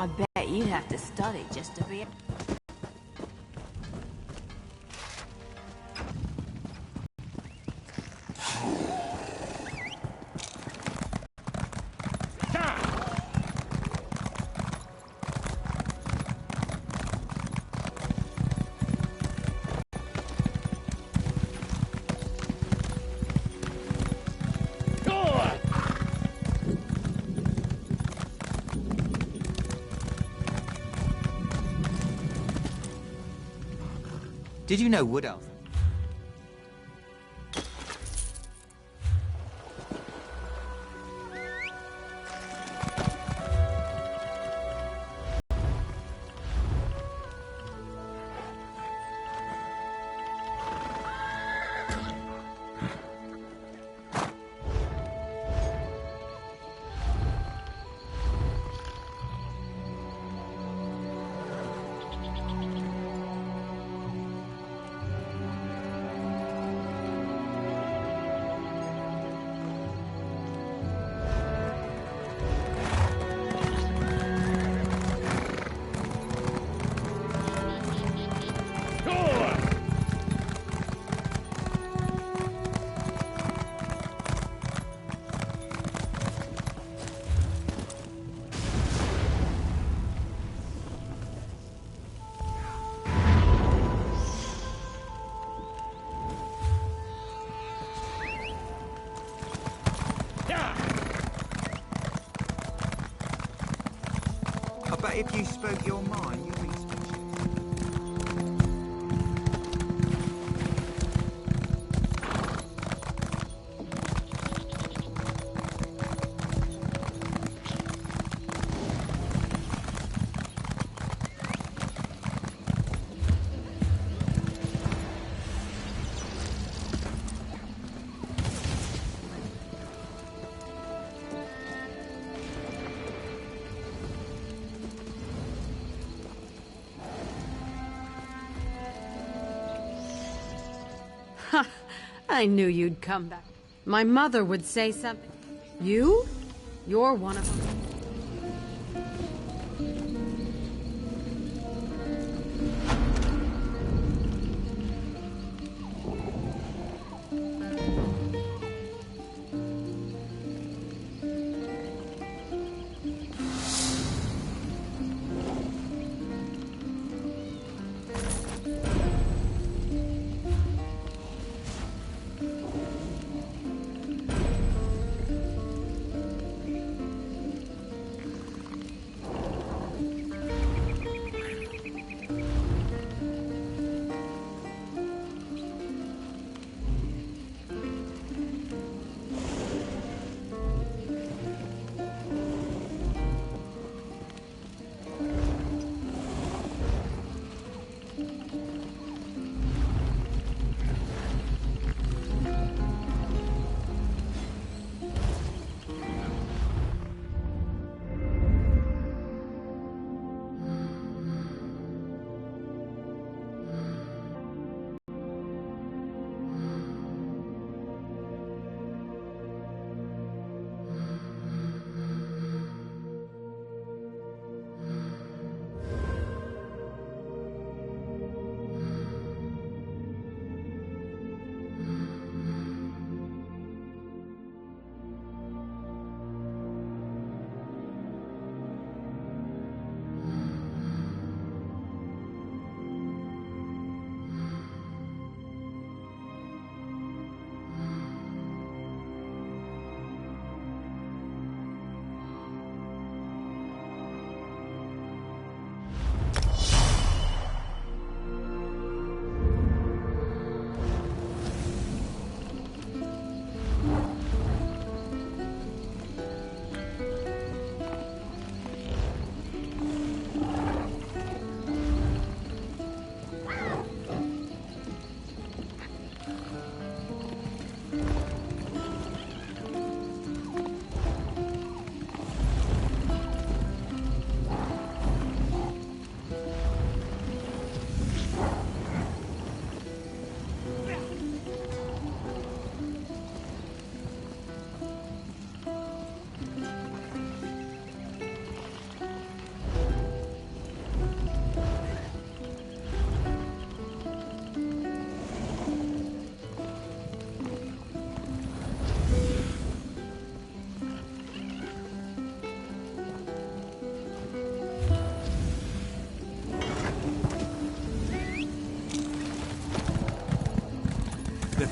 I bet you'd have to study just to be... Did you know Wood Elf? But if you spoke your mind, you'd be speechless. I knew you'd come back. My mother would say something. You? You're one of them.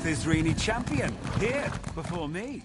the Thizrini champion, here, before me.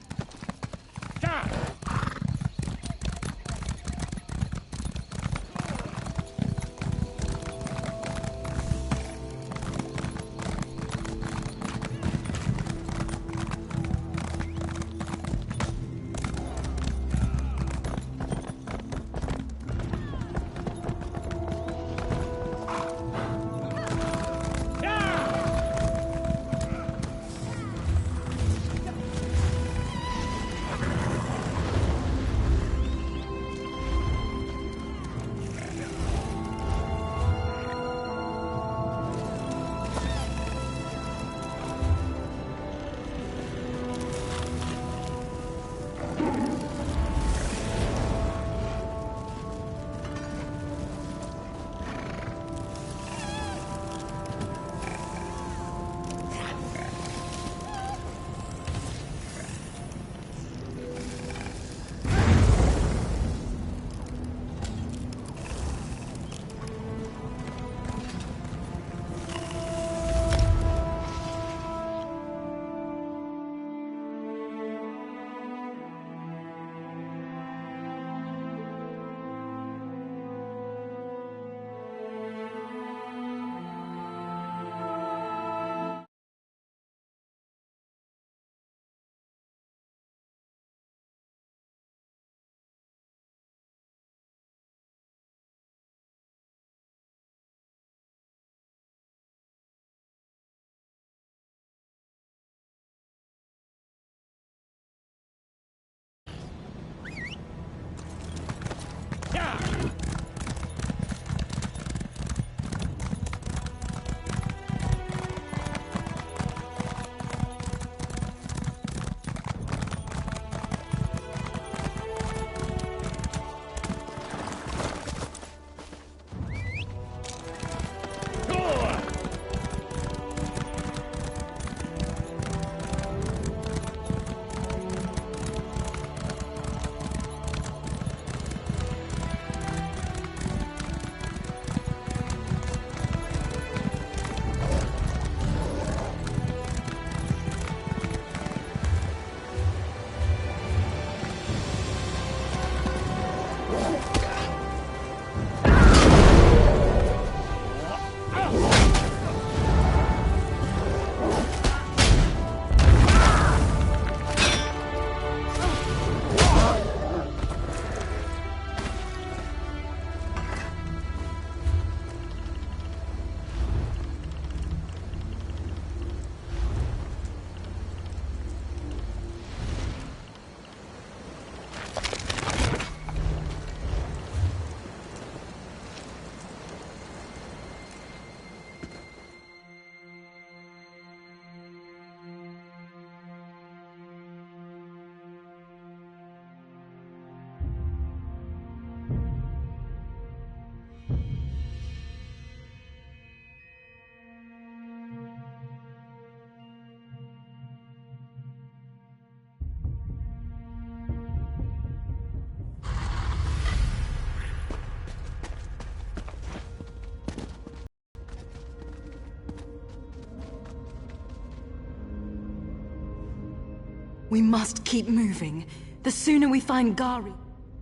We must keep moving. The sooner we find Gari...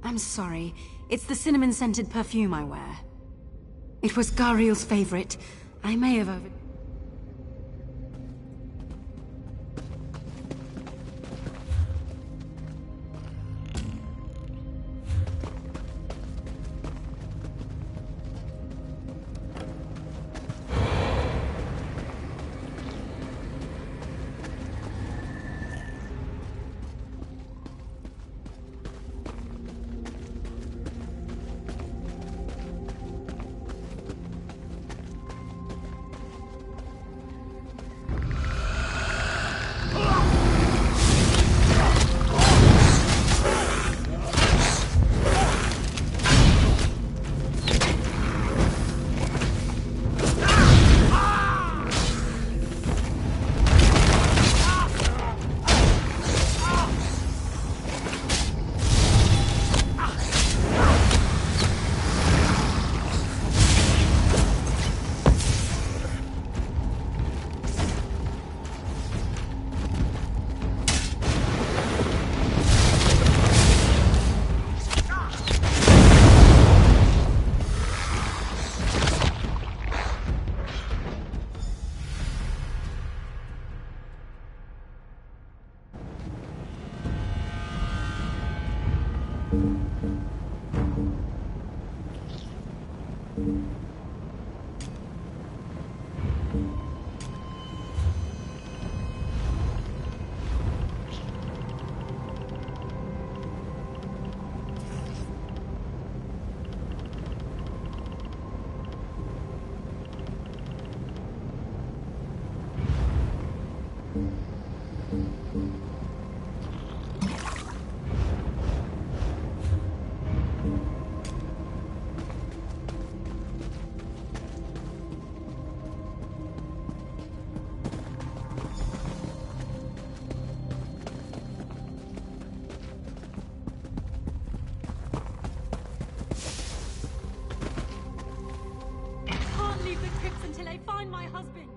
I'm sorry. It's the cinnamon-scented perfume I wear. It was Gariel's favorite. I may have over... Can't leave the crypts until I find my husband.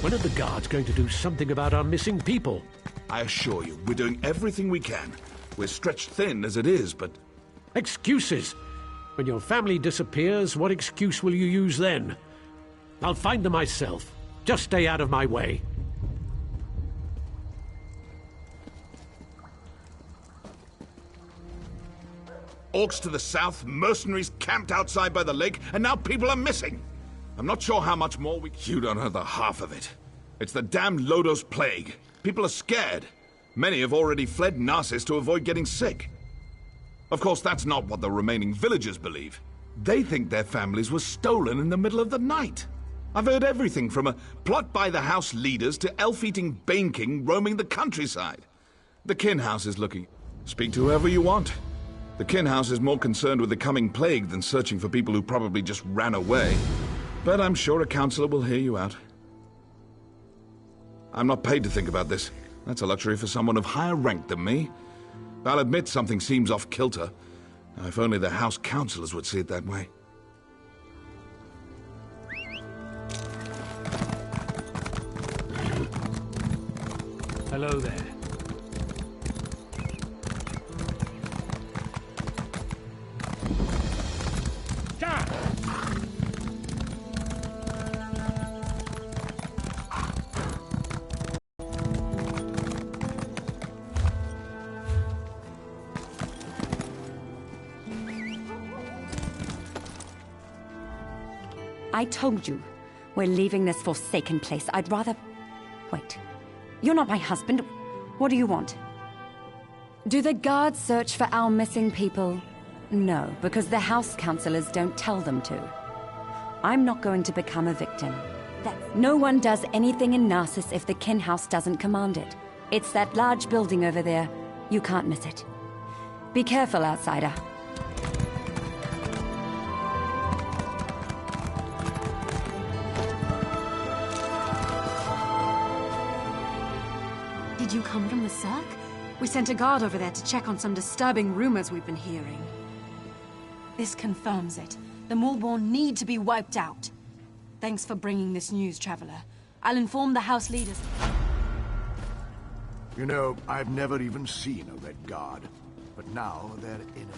When are the guards going to do something about our missing people? I assure you, we're doing everything we can. We're stretched thin as it is, but... Excuses! When your family disappears, what excuse will you use then? I'll find them myself. Just stay out of my way. Orcs to the south, mercenaries camped outside by the lake, and now people are missing! I'm not sure how much more we... You don't know the half of it. It's the damned Lodos plague. People are scared. Many have already fled Narcissus to avoid getting sick. Of course, that's not what the remaining villagers believe. They think their families were stolen in the middle of the night. I've heard everything from a plot by the house leaders to elf-eating Bane King roaming the countryside. The Kin House is looking... Speak to whoever you want. The Kin House is more concerned with the coming plague than searching for people who probably just ran away. But I'm sure a counselor will hear you out. I'm not paid to think about this. That's a luxury for someone of higher rank than me. I'll admit something seems off-kilter. If only the house counselors would see it that way. Hello there. I told you, we're leaving this forsaken place. I'd rather... Wait. You're not my husband. What do you want? Do the guards search for our missing people? No, because the house counselors don't tell them to. I'm not going to become a victim. No one does anything in Narcissus if the Kin House doesn't command it. It's that large building over there. You can't miss it. Be careful, outsider. Did you come from the Cirque? We sent a guard over there to check on some disturbing rumors we've been hearing. This confirms it. The Maulborn need to be wiped out. Thanks for bringing this news, Traveler. I'll inform the House leaders. You know, I've never even seen a Red Guard, but now they're enemies.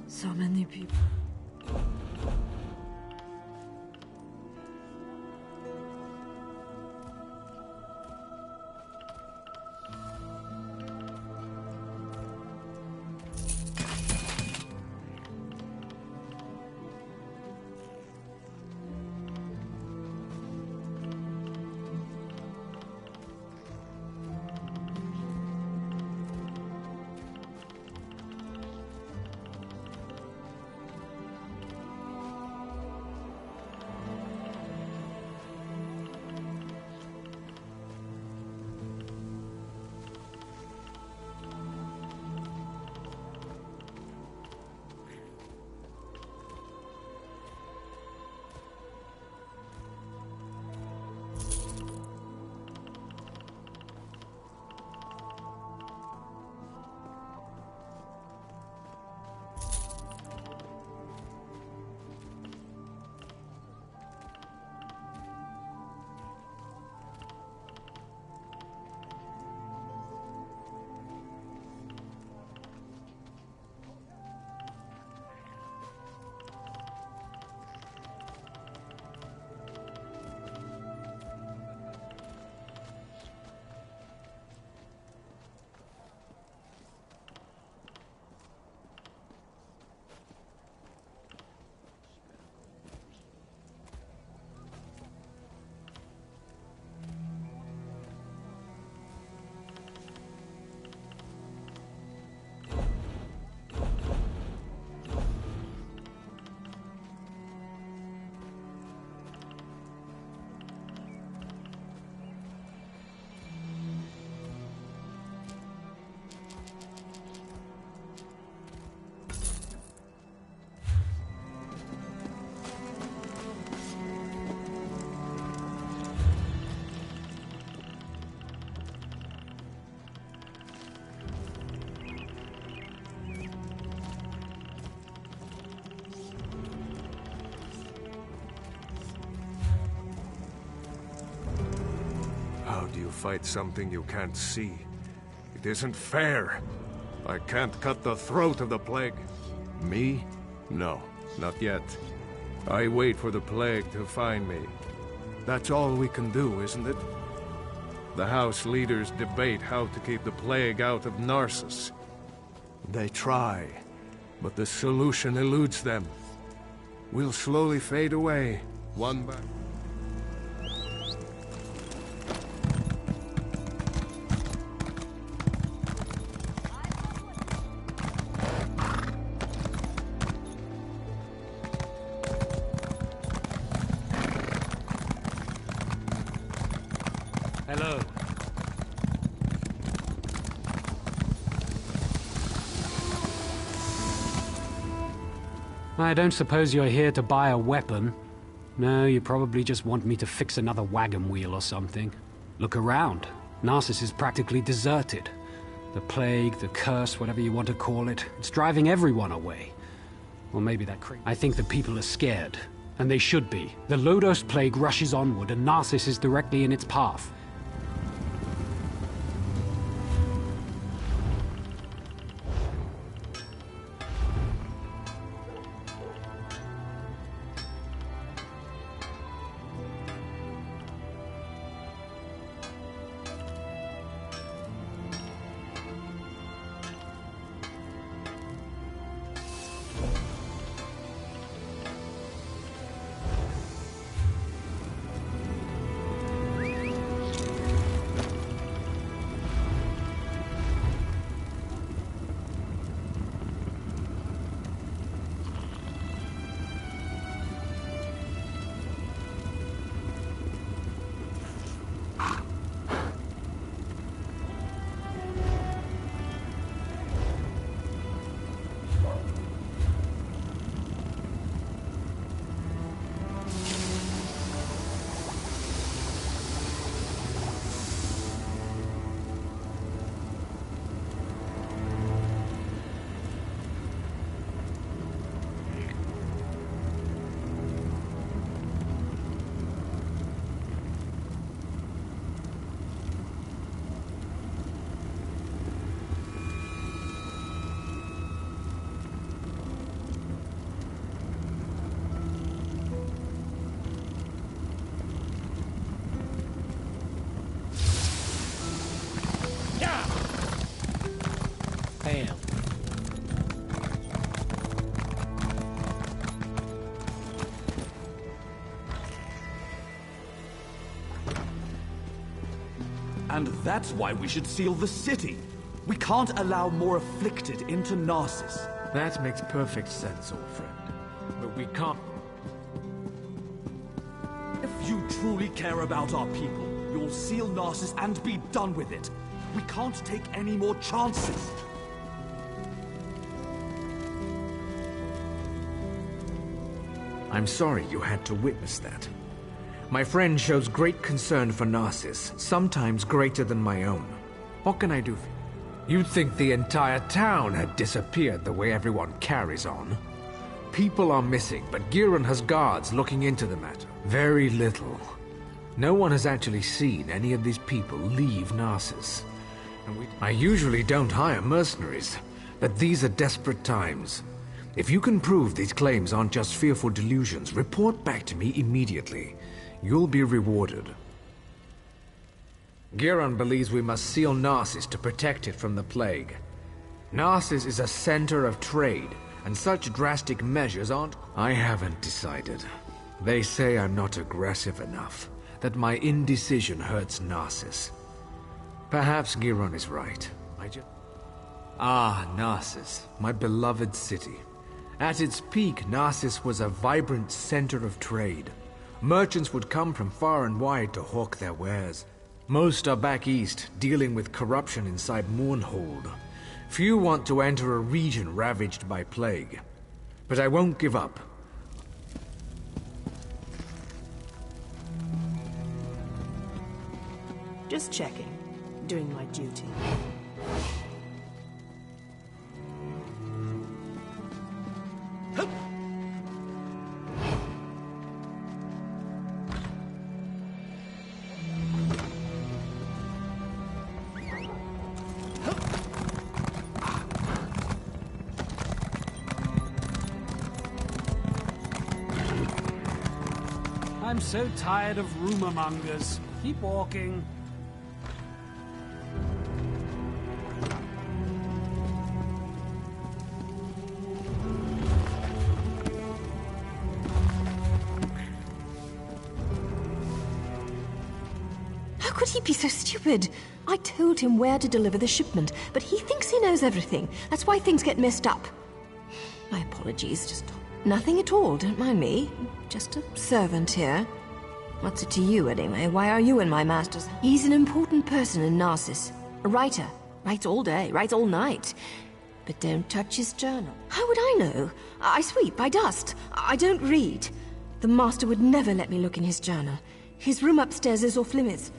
So many people. How do you fight something you can't see? It isn't fair. I can't cut the throat of the plague. Me? No, not yet. I wait for the plague to find me. That's all we can do, isn't it? The House leaders debate how to keep the plague out of Narcissus. They try, but the solution eludes them. We'll slowly fade away, one by... Hello. I don't suppose you're here to buy a weapon. No, you probably just want me to fix another wagon wheel or something. Look around. Narcissus is practically deserted. The plague, the curse, whatever you want to call it, it's driving everyone away. Or maybe that I think the people are scared. And they should be. The Lodos plague rushes onward and Narcissus is directly in its path. And that's why we should seal the city. We can't allow more afflicted into Narcissus. That makes perfect sense, old friend. But we can't... If you truly care about our people, you'll seal Narcissus and be done with it. We can't take any more chances. I'm sorry you had to witness that. My friend shows great concern for Narcissus, sometimes greater than my own. What can I do for you? You'd think the entire town had disappeared the way everyone carries on. People are missing, but Giron has guards looking into the matter. Very little. No one has actually seen any of these people leave Narcissus. And I usually don't hire mercenaries, but these are desperate times. If you can prove these claims aren't just fearful delusions, report back to me immediately. You'll be rewarded. Giron believes we must seal Narcissus to protect it from the plague. Narcissus is a center of trade, and such drastic measures aren't... I haven't decided. They say I'm not aggressive enough, that my indecision hurts Narcissus. Perhaps Giron is right. Narcissus, my beloved city. At its peak, Narcissus was a vibrant center of trade. Merchants would come from far and wide to hawk their wares. Most are back east, dealing with corruption inside Mournhold. Few want to enter a region ravaged by plague. But I won't give up. Just checking. Doing my duty. I'm so tired of rumor mongers. Keep walking. How could he be so stupid? I told him where to deliver the shipment, but he thinks he knows everything. That's why things get messed up. My apologies, just nothing at all, don't mind me. Just a servant here. What's it to you, anyway? Why are you in my master's? He's an important person in Narcissus. A writer. Writes all day, writes all night. But don't touch his journal. How would I know? I sweep, I dust. I don't read. The master would never let me look in his journal. His room upstairs is off limits.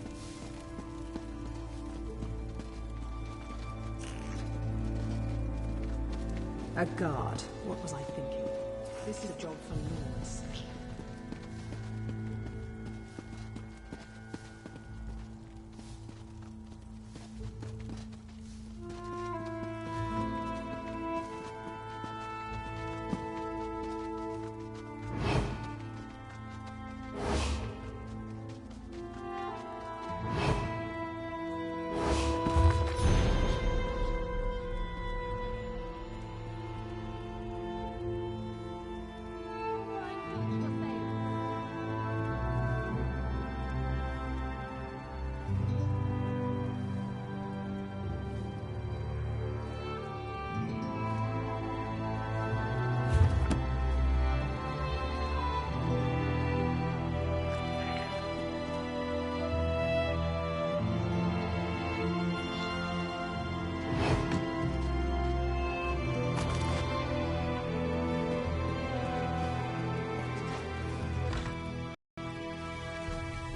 A guard. What was I thinking? This is a job for lords.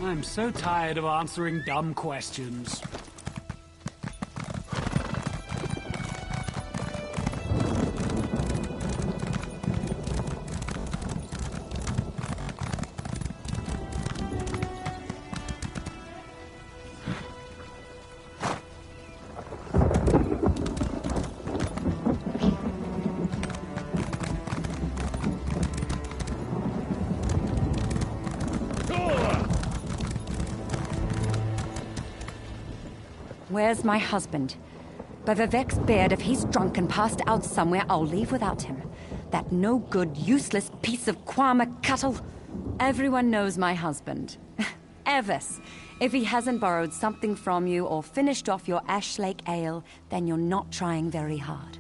I'm so tired of answering dumb questions. Where's my husband? By Vivek's beard, if he's drunk and passed out somewhere, I'll leave without him. That no-good, useless piece of Kwama cattle. Everyone knows my husband. Evis. If he hasn't borrowed something from you or finished off your Ash Lake ale, then you're not trying very hard.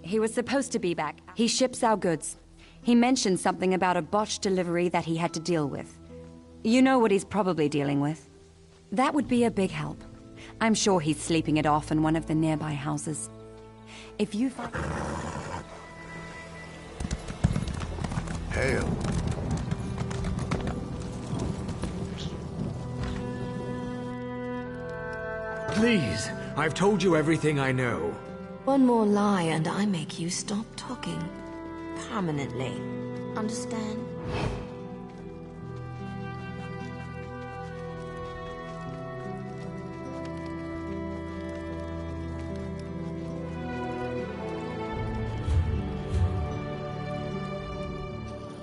He was supposed to be back. He ships our goods. He mentioned something about a botched delivery that he had to deal with. You know what he's probably dealing with. That would be a big help. I'm sure he's sleeping it off in one of the nearby houses. If you find... Hail. Please, I've told you everything I know. One more lie and I make you stop talking. Permanently. Understand?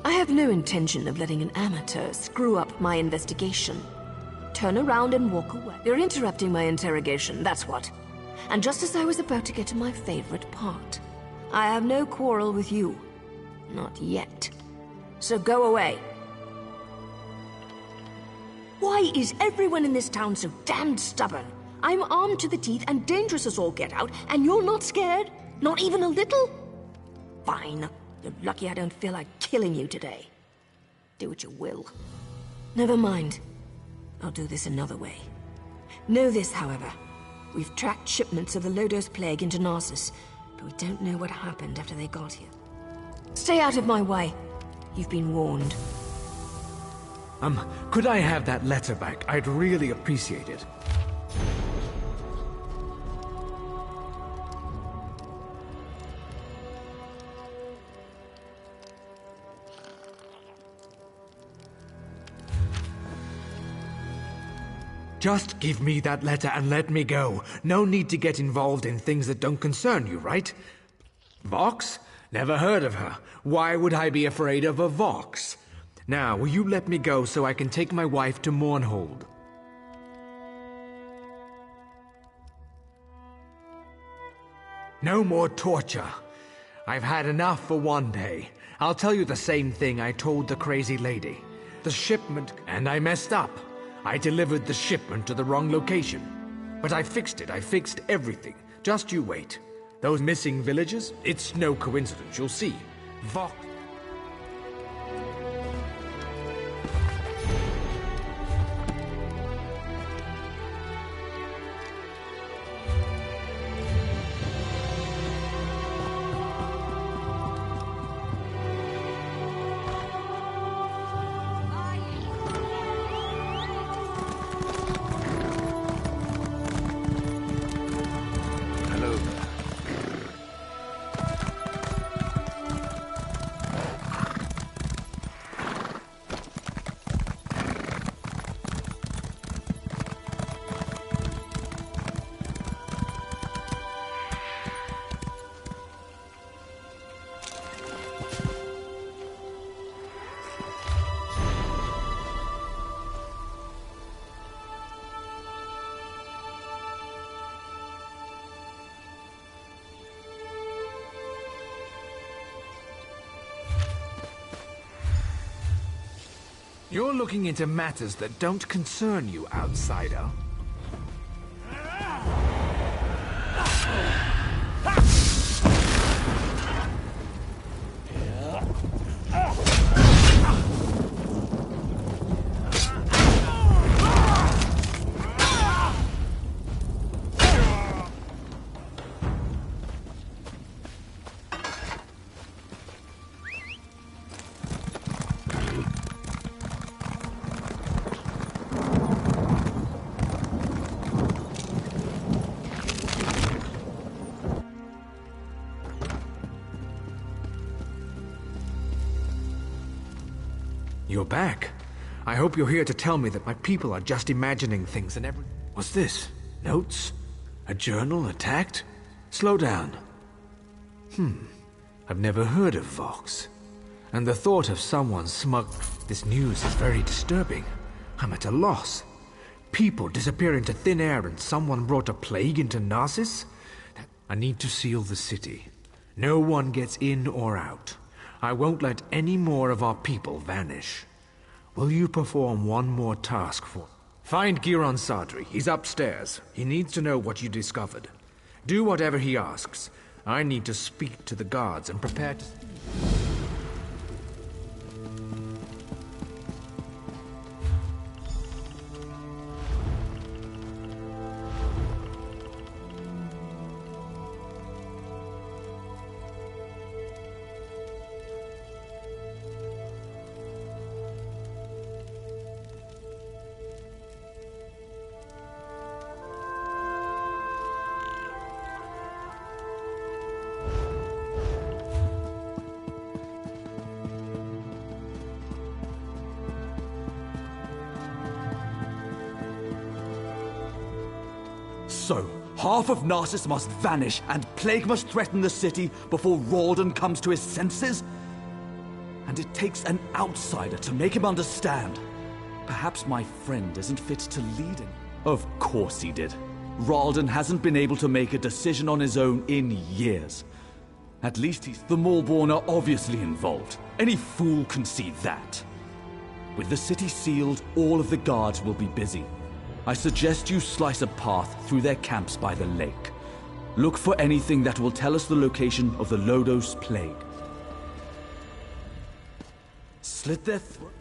I have no intention of letting an amateur screw up my investigation. Turn around and walk away. You're interrupting my interrogation, that's what. And just as I was about to get to my favorite part, I have no quarrel with you. Not yet. So go away. Why is everyone in this town so damned stubborn? I'm armed to the teeth and dangerous as all get out, and you're not scared? Not even a little? Fine. You're lucky I don't feel like killing you today. Do what you will. Never mind. I'll do this another way. Know this, however. We've tracked shipments of the Lodos plague into Narcissus, but we don't know what happened after they got here. Stay out of my way. You've been warned. Could I have that letter back? I'd really appreciate it. Just give me that letter and let me go. No need to get involved in things that don't concern you, right? Vox? Never heard of her. Why would I be afraid of a Vox? Now, will you let me go so I can take my wife to Mournhold? No more torture. I've had enough for one day. I'll tell you the same thing I told the crazy lady. The shipment, and I messed up. I delivered the shipment to the wrong location. But I fixed it. I fixed everything. Just you wait. Those missing villagers? It's no coincidence. You'll see. Vox. You're looking into matters that don't concern you, outsider. You're back. I hope you're here to tell me that my people are just imagining things and everything. What's this? Notes? A journal attacked? Slow down. I've never heard of Vox. And the thought of someone smug... This news is very disturbing. I'm at a loss. People disappear into thin air and someone brought a plague into Narcissus? I need to seal the city. No one gets in or out. I won't let any more of our people vanish. Will you perform one more task for... Find Giron Sadri. He's upstairs. He needs to know what you discovered. Do whatever he asks. I need to speak to the guards and prepare to... So, half of Narcissus must vanish, and plague must threaten the city before Rawdon comes to his senses? And it takes an outsider to make him understand. Perhaps my friend isn't fit to lead him. Of course he did. Rawdon hasn't been able to make a decision on his own in years. At least the Maulborn are obviously involved. Any fool can see that. With the city sealed, all of the guards will be busy. I suggest you slice a path through their camps by the lake. Look for anything that will tell us the location of the Lodos plague. Slit their throat.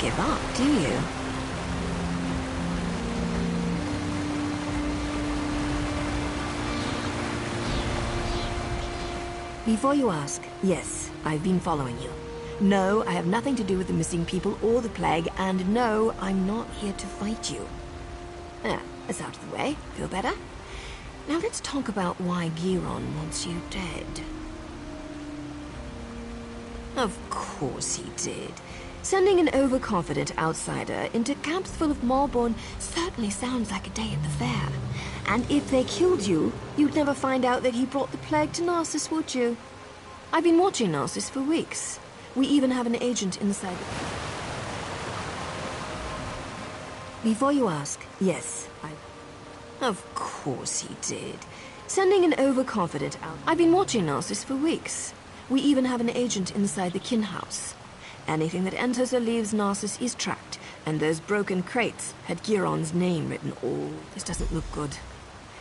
give up, do you? Before you ask, yes, I've been following you. No, I have nothing to do with the missing people or the plague, and no, I'm not here to fight you. That's out of the way. Feel better? Now let's talk about why Giron wants you dead. Of course he did. Sending an overconfident outsider into camps full of Malborn certainly sounds like a day at the fair. And if they killed you, you'd never find out that he brought the plague to Narcissus, would you? I've been watching Narcissus for weeks. We even have an agent inside the... Before you ask, yes, Of course he did. Sending an overconfident out... I've been watching Narcissus for weeks. We even have an agent inside the kin house. Anything that enters or leaves Narcissus is tracked, and those broken crates had Giron's name written all. This doesn't look good.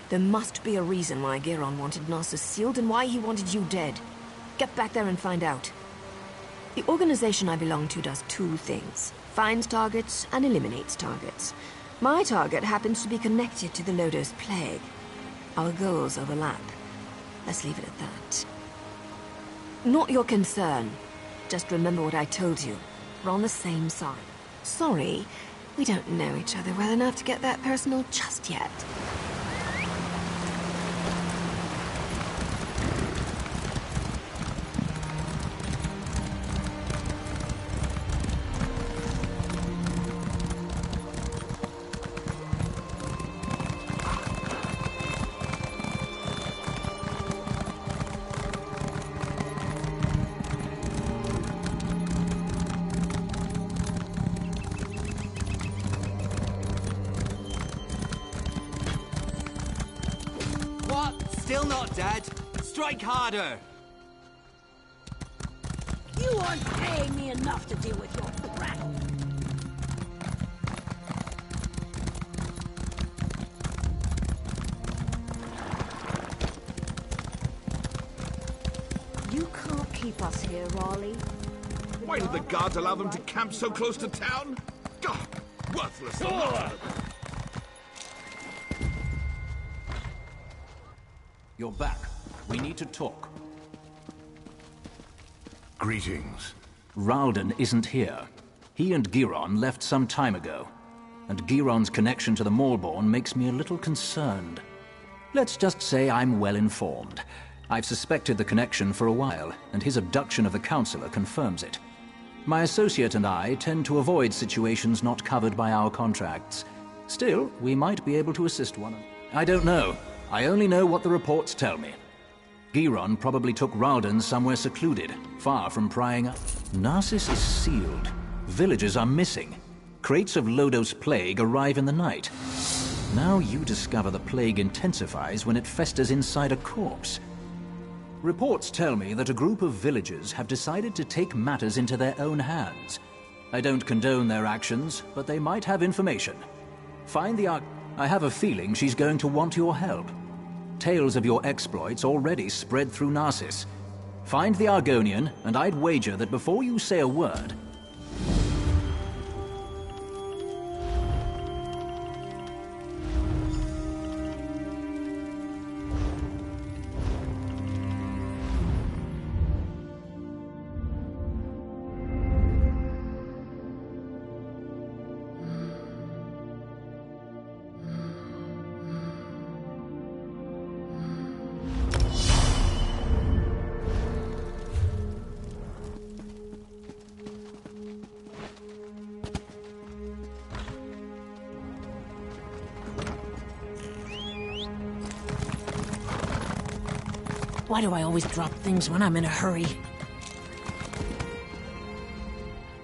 There must be a reason why Giron wanted Narcissus sealed and why he wanted you dead. Get back there and find out. The organization I belong to does two things. Finds targets and eliminates targets. My target happens to be connected to the Lodos Plague. Our goals overlap. Let's leave it at that. Not your concern. Just remember what I told you. We're on the same side. Sorry, we don't know each other well enough to get that personal just yet. Still not dead? Strike harder! You aren't paying me enough to deal with your crap. You can't keep us here, Raleigh. Why did the guards allow them to camp so close to town? God, worthless. the lot of them. You're back. We need to talk. Greetings. Ralden isn't here. He and Giron left some time ago. And Giron's connection to the Malborn makes me a little concerned. Let's just say I'm well informed. I've suspected the connection for a while, and his abduction of the Counselor confirms it. My associate and I tend to avoid situations not covered by our contracts. Still, we might be able to assist one another. I don't know. I only know what the reports tell me. Giron probably took Ralden somewhere secluded, far from prying up. Narcissus is sealed. Villagers are missing. Crates of Lodos plague arrive in the night. Now you discover the plague intensifies when it festers inside a corpse. Reports tell me that a group of villagers have decided to take matters into their own hands. I don't condone their actions, but they might have information. Find the I have a feeling she's going to want your help. Tales of your exploits already spread through Narcissus. Find the Argonian, and I'd wager that before you say a word... Why do I always drop things when I'm in a hurry?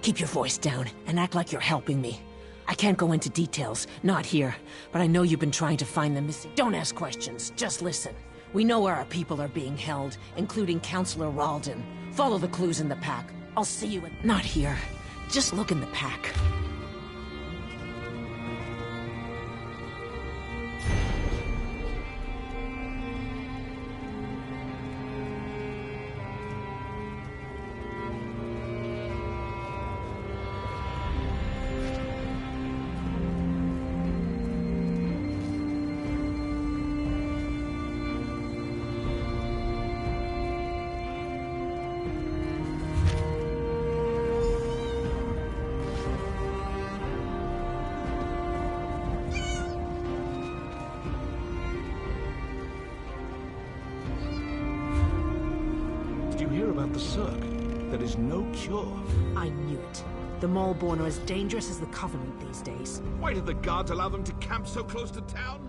Keep your voice down and act like you're helping me. I can't go into details, not here, but I know you've been trying to find the missing. Don't ask questions, just listen. We know where our people are being held, including Counselor Ralden. Follow the clues in the pack. I'll see you in... Not here. Just look in the pack. you hear about the Cirque? There is no cure. I knew it. The Maulborn are as dangerous as the Covenant these days. Why did the guards allow them to camp so close to town?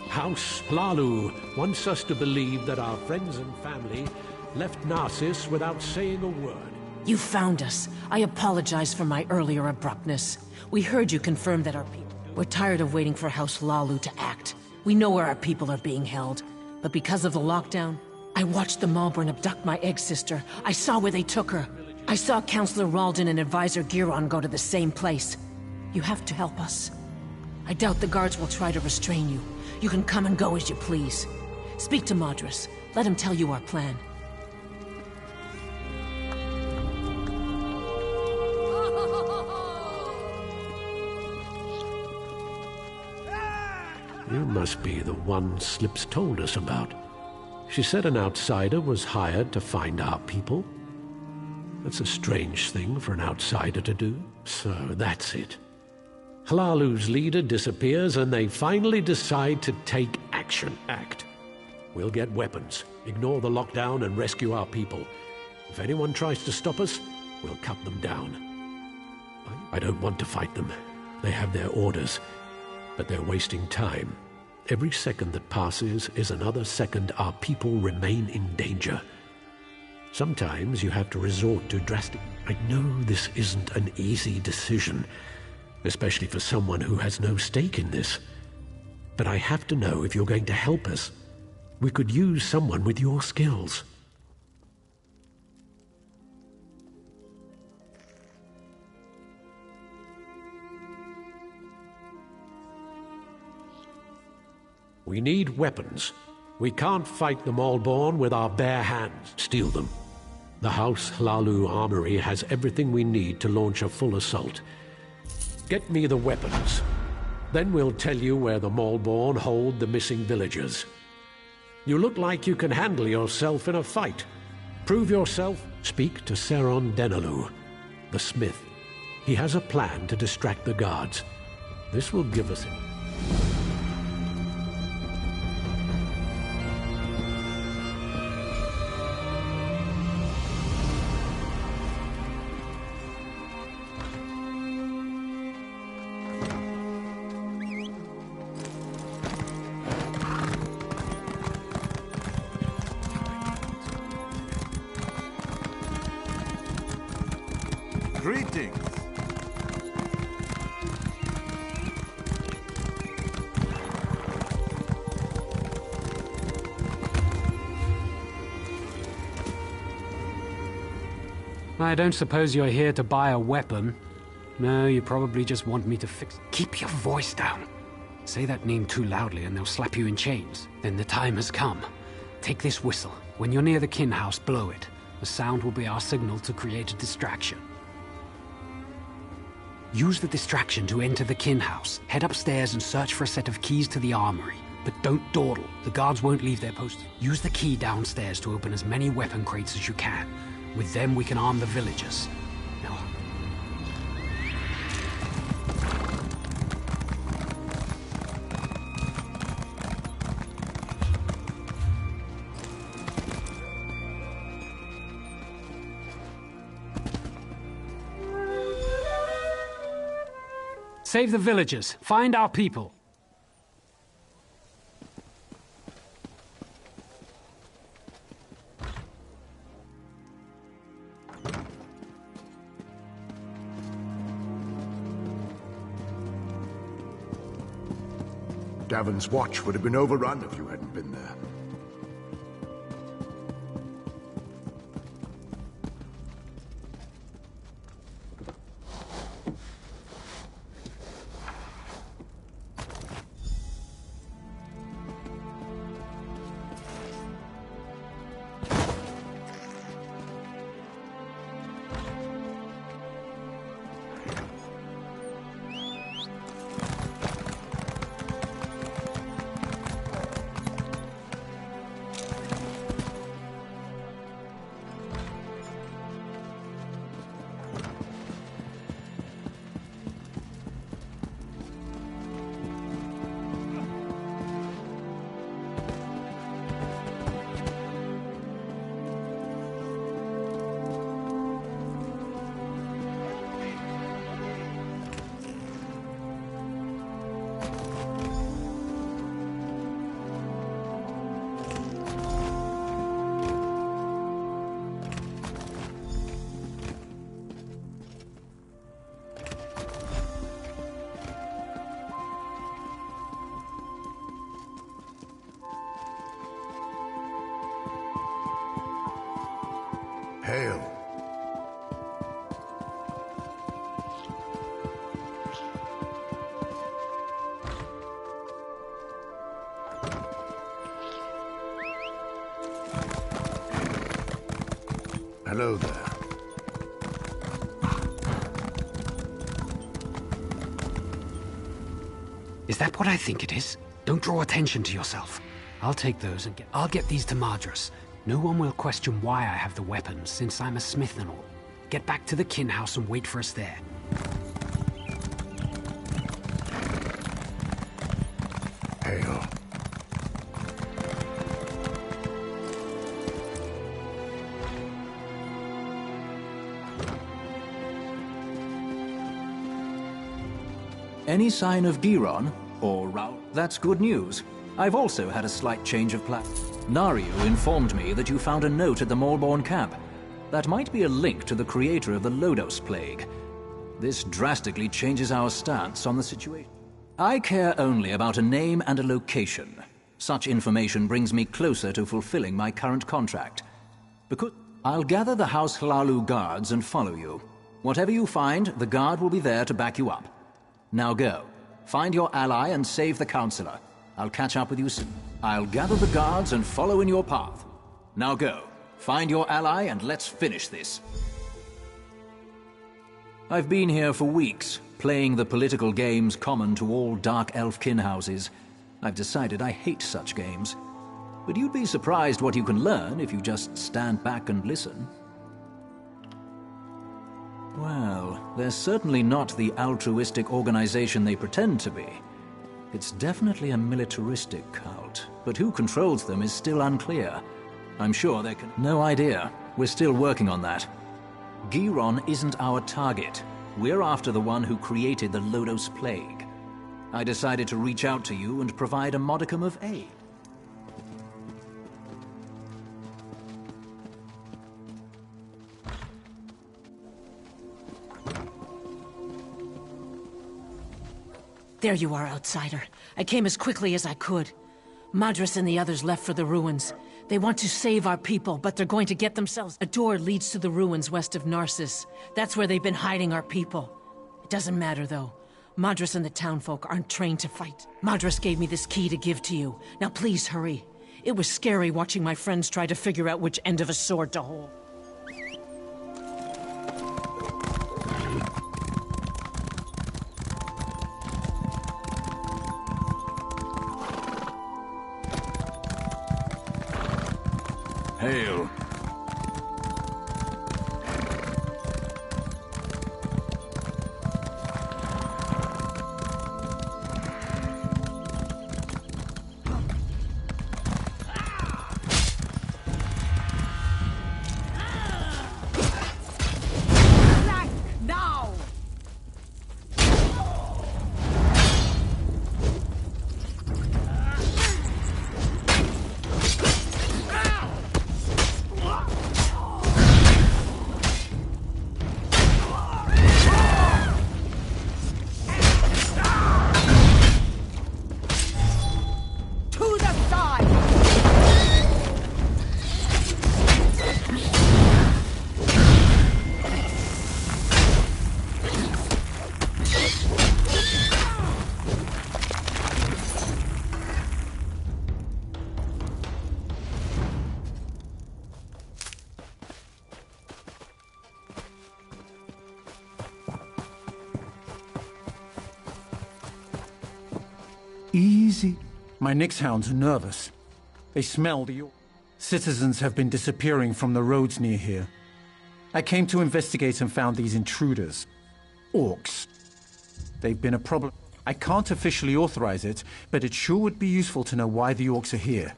House Hlalu wants us to believe that our friends and family left Narcissus without saying a word. You found us. I apologize for my earlier abruptness. We heard you confirm that our people... We're tired of waiting for House Hlalu to act. We know where our people are being held. But because of the lockdown, I watched the Maulborn abduct my egg sister. I saw where they took her. I saw Counselor Ralden and Advisor Giron go to the same place. You have to help us. I doubt the guards will try to restrain you. You can come and go as you please. Speak to Madras. Let him tell you our plan. You must be the one Slips told us about. She said an outsider was hired to find our people. That's a strange thing for an outsider to do. So that's it. Hlalu's leader disappears and they finally decide to take action. We'll get weapons, ignore the lockdown and rescue our people. If anyone tries to stop us, we'll cut them down. I don't want to fight them. They have their orders, but they're wasting time. Every second that passes is another second our people remain in danger. Sometimes you have to resort to drastic... I know this isn't an easy decision, especially for someone who has no stake in this. But I have to know if you're going to help us. We could use someone with your skills. We need weapons. We can't fight the Maulborn with our bare hands. Steal them. The House Hlalu armory has everything we need to launch a full assault. Get me the weapons. Then we'll tell you where the Maulborn hold the missing villagers. You look like you can handle yourself in a fight. Prove yourself. Speak to Seron Denalu, the smith. He has a plan to distract the guards. This will give us... Greetings. I don't suppose you're here to buy a weapon. No, you probably just want me to fix... Keep your voice down. Say that name too loudly and they'll slap you in chains. Then the time has come. Take this whistle. When you're near the kin house, blow it. The sound will be our signal to create a distraction. Use the distraction to enter the kin house. Head upstairs and search for a set of keys to the armory. But don't dawdle. The guards won't leave their post. Use the key downstairs to open as many weapon crates as you can. With them, we can arm the villagers. Now... Save the villagers. Find our people. Davon's watch would have been overrun if you hadn't been there. Hail. Hello there. Is that what I think it is? Don't draw attention to yourself. I'll take those and I'll get these to Madras. No one will question why I have the weapons, since I'm a smith and all. Get back to the kin house and wait for us there. Hail. Any sign of Giron? Or Raoul? That's good news. I've also had a slight change of plan. Nario informed me that you found a note at the Malborn camp. That might be a link to the creator of the Lodos plague. This drastically changes our stance on the situation. I care only about a name and a location. Such information brings me closer to fulfilling my current contract. Because I'll gather the House Hlalu guards and follow you. Whatever you find, the guard will be there to back you up. Now go. Find your ally and save the Councillor. I'll catch up with you soon. I'll gather the guards and follow in your path. Now go. Find your ally and let's finish this. I've been here for weeks, playing the political games common to all Dark Elf kin houses. I've decided I hate such games. But you'd be surprised what you can learn if you just stand back and listen. Well, they're certainly not the altruistic organization they pretend to be. It's definitely a militaristic cult, but who controls them is still unclear. I'm sure they can... No idea. We're still working on that. Giron isn't our target. We're after the one who created the Lodos plague. I decided to reach out to you and provide a modicum of aid. There you are, outsider. I came as quickly as I could. Madras and the others left for the ruins. They want to save our people, but they're going to get themselves... A door leads to the ruins west of Narcissus. That's where they've been hiding our people. It doesn't matter, though. Madras and the townfolk aren't trained to fight. Madras gave me this key to give to you. Now please hurry. It was scary watching my friends try to figure out which end of a sword to hold. Hail. Easy. My Nix hounds are nervous. They smell the... Citizens have been disappearing from the roads near here. I came to investigate and found these intruders. Orcs. They've been a problem. I can't officially authorize it, but it sure would be useful to know why the orcs are here.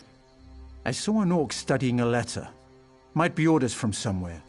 I saw an orc studying a letter. Might be orders from somewhere.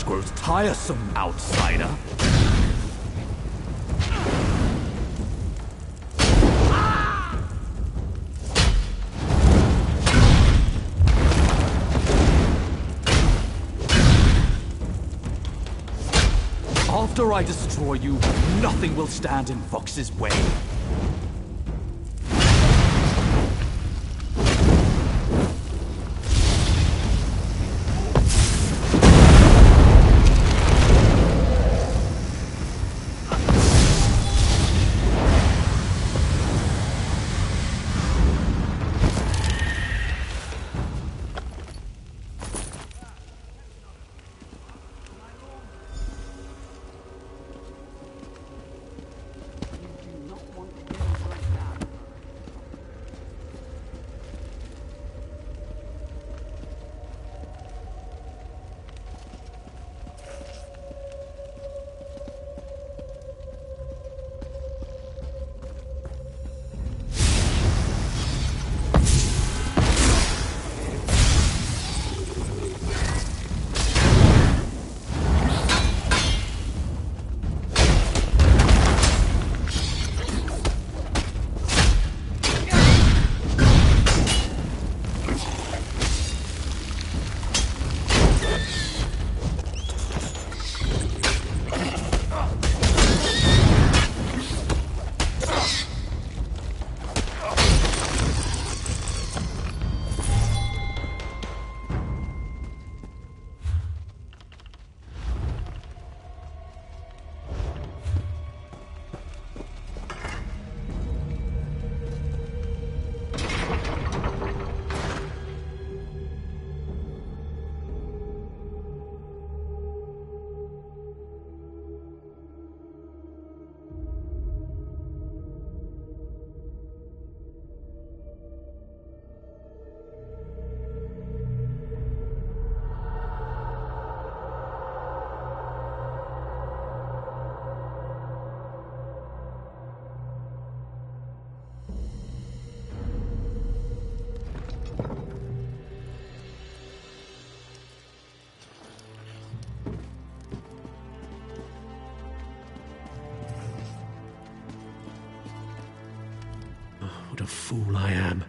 just grows tiresome, outsider. After I destroy you, nothing will stand in Vox's way. What a fool I am.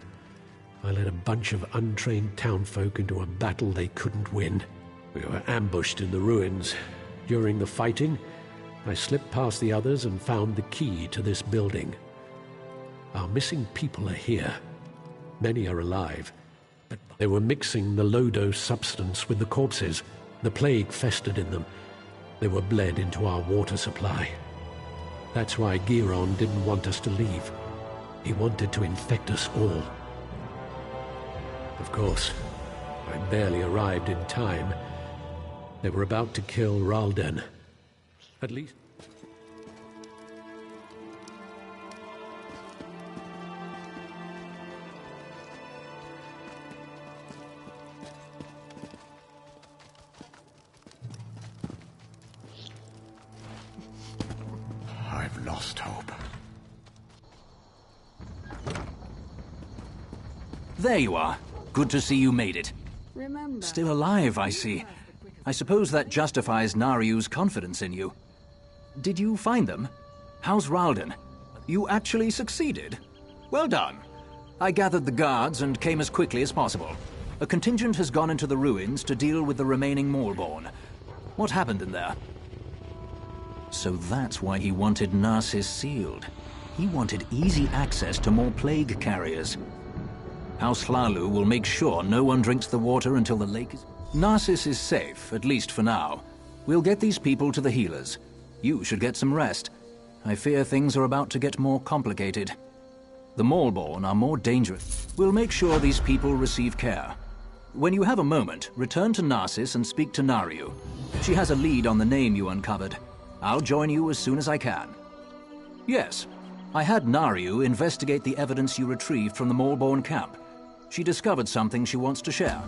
I led a bunch of untrained townfolk into a battle they couldn't win. We were ambushed in the ruins. During the fighting, I slipped past the others and found the key to this building. Our missing people are here. Many are alive, but they were mixing the low-dose substance with the corpses. The plague festered in them. They were bled into our water supply. That's why Giron didn't want us to leave. He wanted to infect us all. Of course, I barely arrived in time. They were about to kill Ralden. At least... I've lost hope. There you are. Good to see you made it. Remember. Still alive, I see. I suppose that justifies Nariu's confidence in you. Did you find them? How's Ralden? You actually succeeded. Well done. I gathered the guards and came as quickly as possible. A contingent has gone into the ruins to deal with the remaining Maulborn. What happened in there? So that's why he wanted Narcissus sealed. He wanted easy access to more plague carriers. House Hlalu will make sure no one drinks the water until the lake is... Narcissus is safe, at least for now. We'll get these people to the healers. You should get some rest. I fear things are about to get more complicated. The Maulborn are more dangerous. We'll make sure these people receive care. When you have a moment, return to Narcissus and speak to Nariu. She has a lead on the name you uncovered. I'll join you as soon as I can. Yes, I had Nariu investigate the evidence you retrieved from the Maulborn camp. She discovered something she wants to share.